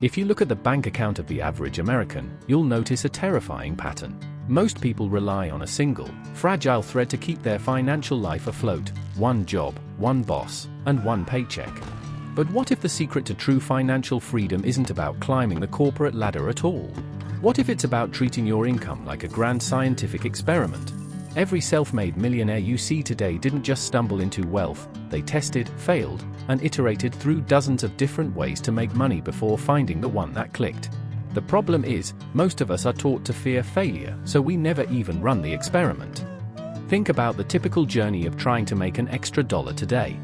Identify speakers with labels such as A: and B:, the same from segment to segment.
A: If you look at the bank account of the average American, you'll notice a terrifying pattern. Most people rely on a single, fragile thread to keep their financial life afloat: one job, one boss, and one paycheck. But what if the secret to true financial freedom isn't about climbing the corporate ladder at all? What if it's about treating your income like a grand scientific experiment? Every self-made millionaire you see today didn't just stumble into wealth. They tested, failed, and iterated through dozens of different ways to make money before finding the one that clicked. The problem is, most of us are taught to fear failure, so we never even run the experiment. Think about the typical journey of trying to make an extra dollar today.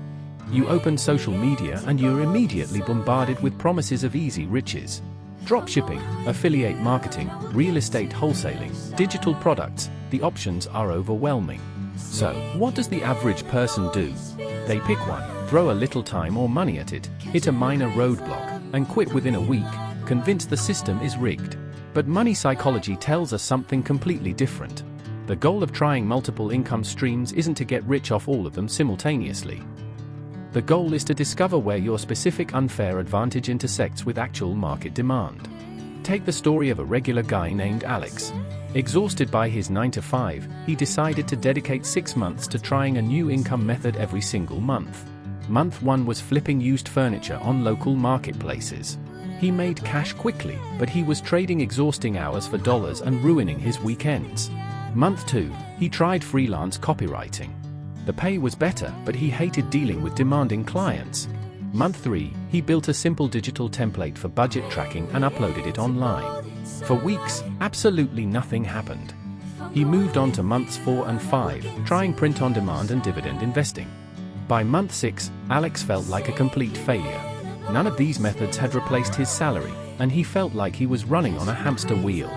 A: You open social media and you're immediately bombarded with promises of easy riches. Dropshipping, affiliate marketing, real estate wholesaling, digital products, the options are overwhelming. So, what does the average person do? They pick one, throw a little time or money at it, hit a minor roadblock, and quit within a week, convinced the system is rigged. But money psychology tells us something completely different. The goal of trying multiple income streams isn't to get rich off all of them simultaneously. The goal is to discover where your specific unfair advantage intersects with actual market demand. Take the story of a regular guy named Alex. Exhausted by his 9-to-5, he decided to dedicate 6 months to trying a new income method every single month. Month 1 was flipping used furniture on local marketplaces. He made cash quickly, but he was trading exhausting hours for dollars and ruining his weekends. Month 2, he tried freelance copywriting. The pay was better, but he hated dealing with demanding clients. Month 3, he built a simple digital template for budget tracking and uploaded it online. For weeks, absolutely nothing happened. He moved on to months 4 and 5, trying print on demand and dividend investing. By month 6, Alex felt like a complete failure. None of these methods had replaced his salary, and he felt like he was running on a hamster wheel.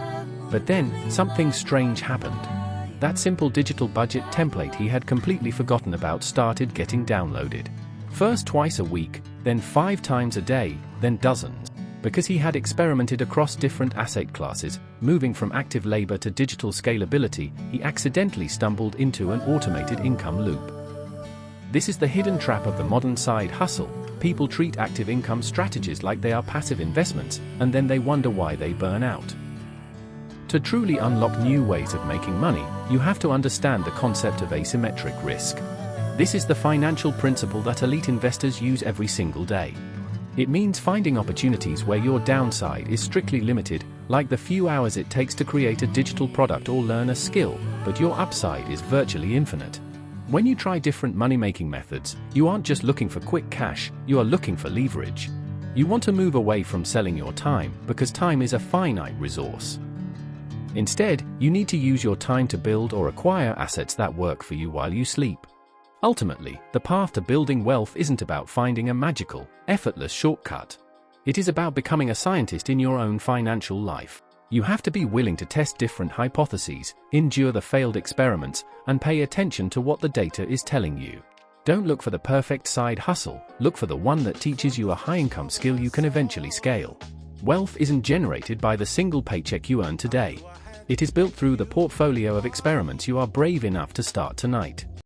A: But then, something strange happened. That simple digital budget template he had completely forgotten about started getting downloaded. First twice a week, then 5 times a day, then dozens. Because he had experimented across different asset classes, moving from active labor to digital scalability, he accidentally stumbled into an automated income loop. This is the hidden trap of the modern side hustle. People treat active income strategies like they are passive investments, and then they wonder why they burn out. To truly unlock new ways of making money, you have to understand the concept of asymmetric risk. This is the financial principle that elite investors use every single day. It means finding opportunities where your downside is strictly limited, like the few hours it takes to create a digital product or learn a skill, but your upside is virtually infinite. When you try different money-making methods, you aren't just looking for quick cash, you are looking for leverage. You want to move away from selling your time, because time is a finite resource. Instead, you need to use your time to build or acquire assets that work for you while you sleep. Ultimately, the path to building wealth isn't about finding a magical, effortless shortcut. It is about becoming a scientist in your own financial life. You have to be willing to test different hypotheses, endure the failed experiments, and pay attention to what the data is telling you. Don't look for the perfect side hustle, look for the one that teaches you a high-income skill you can eventually scale. Wealth isn't generated by the single paycheck you earn today. It is built through the portfolio of experiments you are brave enough to start tonight.